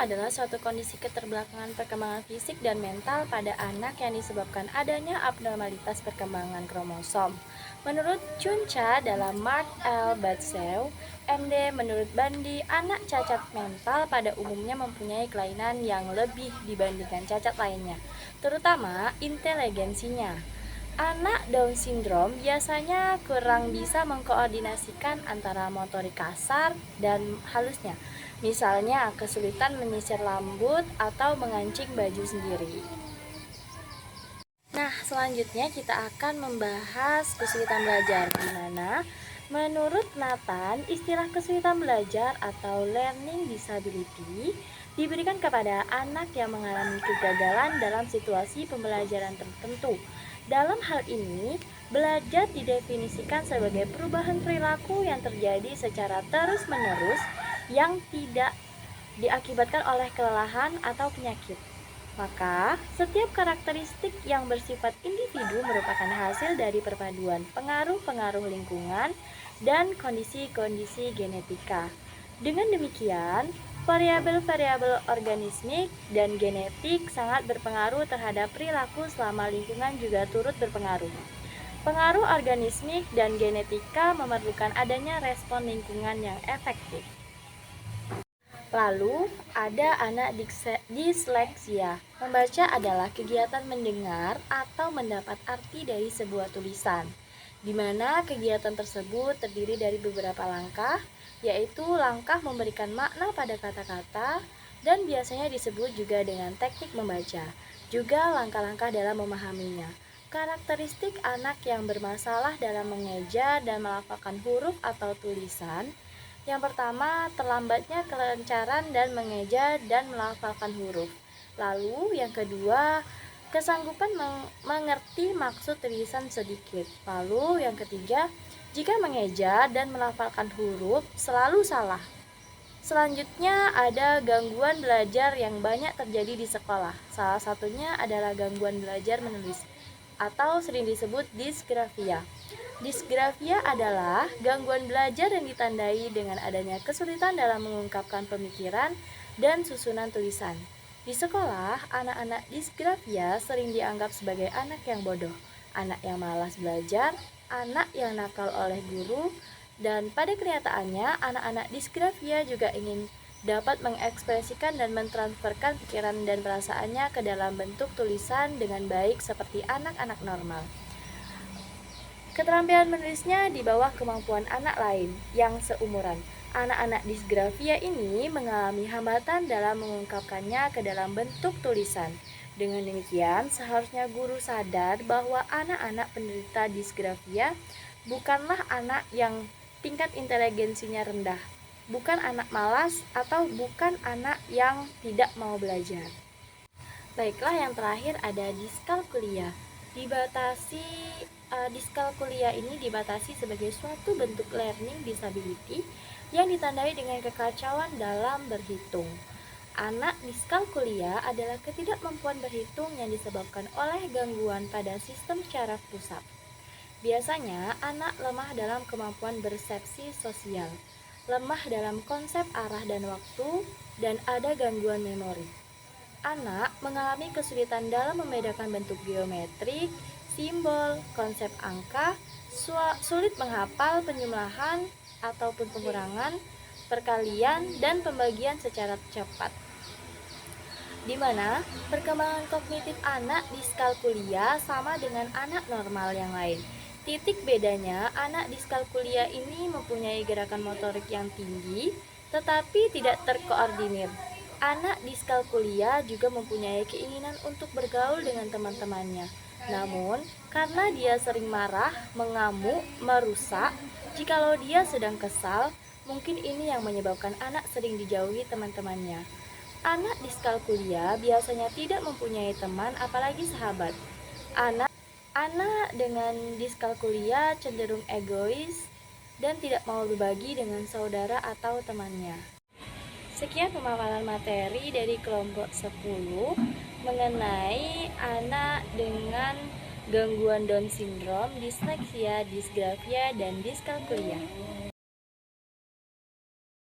adalah suatu kondisi keterbelakangan perkembangan fisik dan mental pada anak yang disebabkan adanya abnormalitas perkembangan kromosom. Menurut Chuncha dalam Mark L. Batsew, MD, menurut Bandi, anak cacat mental pada umumnya mempunyai kelainan yang lebih dibandingkan cacat lainnya, terutama inteligensinya. Anak Down syndrome biasanya kurang bisa mengkoordinasikan antara motorik kasar dan halusnya. Misalnya, kesulitan menyisir rambut atau mengancing baju sendiri. Nah, selanjutnya kita akan membahas kesulitan belajar, di mana menurut Nathan, istilah kesulitan belajar atau learning disability diberikan kepada anak yang mengalami kegagalan dalam situasi pembelajaran tertentu. Dalam hal ini, belajar didefinisikan sebagai perubahan perilaku yang terjadi secara terus-menerus yang tidak diakibatkan oleh kelelahan atau penyakit. Maka, setiap karakteristik yang bersifat individu merupakan hasil dari perpaduan pengaruh-pengaruh lingkungan dan kondisi-kondisi genetika. Dengan demikian, variabel-variabel organismik dan genetik sangat berpengaruh terhadap perilaku selama lingkungan juga turut berpengaruh. Pengaruh organismik dan genetika memerlukan adanya respon lingkungan yang efektif. Lalu, ada anak disleksia. Membaca adalah kegiatan mendengar atau mendapat arti dari sebuah tulisan, di mana kegiatan tersebut terdiri dari beberapa langkah, yaitu langkah memberikan makna pada kata-kata, dan biasanya disebut juga dengan teknik membaca, juga langkah-langkah dalam memahaminya. Karakteristik anak yang bermasalah dalam mengeja dan melafalkan huruf atau tulisan. Yang pertama, terlambatnya kelancaran dan mengeja dan melafalkan huruf. Lalu, yang kedua, kesanggupan mengerti maksud tulisan sedikit. Lalu, yang ketiga, jika mengeja dan melafalkan huruf selalu salah. Selanjutnya, ada gangguan belajar yang banyak terjadi di sekolah. Salah satunya adalah gangguan belajar menulis, atau sering disebut disgrafia. Disgrafia adalah gangguan belajar yang ditandai dengan adanya kesulitan dalam mengungkapkan pemikiran dan susunan tulisan. Di sekolah, anak-anak disgrafia sering dianggap sebagai anak yang bodoh, anak yang malas belajar, anak yang nakal oleh guru, dan pada kenyataannya anak-anak disgrafia juga ingin dapat mengekspresikan dan mentransferkan pikiran dan perasaannya ke dalam bentuk tulisan dengan baik seperti anak-anak normal. Keterampilan menulisnya di bawah kemampuan anak lain yang seumuran. Anak-anak disgrafia ini mengalami hambatan dalam mengungkapkannya ke dalam bentuk tulisan. Dengan demikian, seharusnya guru sadar bahwa anak-anak penderita disgrafia bukanlah anak yang tingkat inteligensinya rendah, bukan anak malas, atau bukan anak yang tidak mau belajar. Baiklah, yang terakhir ada diskalkulia. Diskalkulia ini dibatasi sebagai suatu bentuk learning disability yang ditandai dengan kekacauan dalam berhitung. Anak diskalkulia adalah ketidakmampuan berhitung yang disebabkan oleh gangguan pada sistem syaraf pusat. Biasanya, anak lemah dalam kemampuan persepsi sosial, lemah dalam konsep arah dan waktu, dan ada gangguan memori. Anak mengalami kesulitan dalam membedakan bentuk geometrik, simbol, konsep angka, sulit menghafal penjumlahan ataupun pengurangan, perkalian, dan pembagian secara cepat. Di mana perkembangan kognitif anak diskalkulia sama dengan anak normal yang lain. Titik bedanya, anak diskalkulia ini mempunyai gerakan motorik yang tinggi, tetapi tidak terkoordinir. Anak diskalkulia juga mempunyai keinginan untuk bergaul dengan teman-temannya. Namun, karena dia sering marah, mengamuk, merusak, jikalau dia sedang kesal, mungkin ini yang menyebabkan anak sering dijauhi teman-temannya. Anak diskalkulia biasanya tidak mempunyai teman, apalagi sahabat. Anak dengan diskalkulia cenderung egois dan tidak mau berbagi dengan saudara atau temannya. Sekian pemaparan materi dari kelompok 10 mengenai anak dengan gangguan Down syndrome, disleksia, disgrafia, dan diskalkulia.